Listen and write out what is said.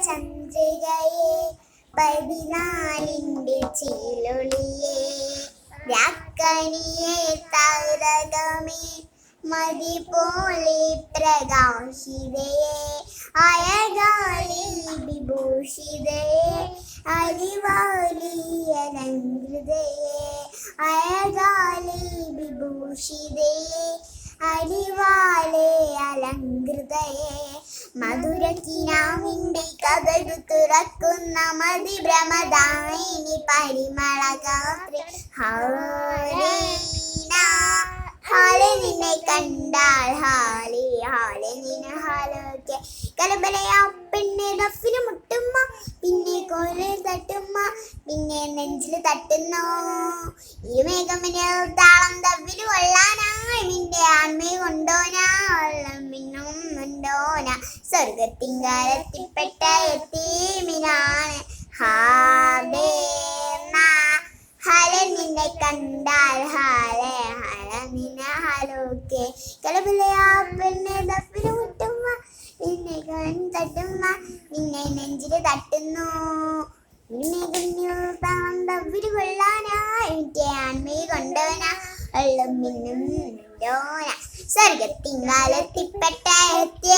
ചന്ദ്രികയെ പതിനാലിൻ്റെ ചീലൊളിയെ രാക്കനിയെ താരകമേ മതി പോലെ പ്രകാശിതയെ അയകാലി വിഭൂഷിതയെ അരിവാലിയലങ്കൃതയെ അയകാലി വിഭൂഷിതയെ അരിവാലെ അലങ്കൃതയെ മധുരക്കിനാവിൻ്റെ കഥകു തുറക്കുന്ന മതിഭ്രമദായിനി പരിമളഗാത്രി ഹാലെ നിന്നെ കണ്ടാൽ ഹാലെ ഹാലെ നിന്നെ ഹാലൊക്കെ കലബലയാ പെണ്ണെ ദഫിന് മുട്ടുമ്മ പിന്നെ കോലെ തട്ടുമ്മ പിന്നെ നെഞ്ചിൽ തട്ടുന്നോ ഈ മേഘമിനൽ താളം ദഫിന് കൊള്ളാനായി നിന്റെ ആൺമയെ കൊണ്ടോനാ വെള്ളം മിന്നും ഉണ്ടോനാ സ്വർഗത്തിങ്കാലത്തിൽപ്പെട്ട എത്തീമിനാണ് ഹാബേ ഹാലെ നിന്നെ കണ്ടാൽ ഹാലെ ഹാല നിന്നെ ഹാലോക്കെ കലബലയാ പെണ്ണെ ദഫിന് മുട്ടുമ്മ പിന്നെ കൺ തട്ടുമ്മ പിന്നെ നെഞ്ചിൽ തട്ടുന്നു ദഫിന് കൊള്ളാനായി ആൺമയെ കൊണ്ടോനാ വെള്ളം മിന്നും ഉണ്ടോനാ സ്വർഗത്തിങ്കാലത്തിൽപ്പെട്ട എത്തിയ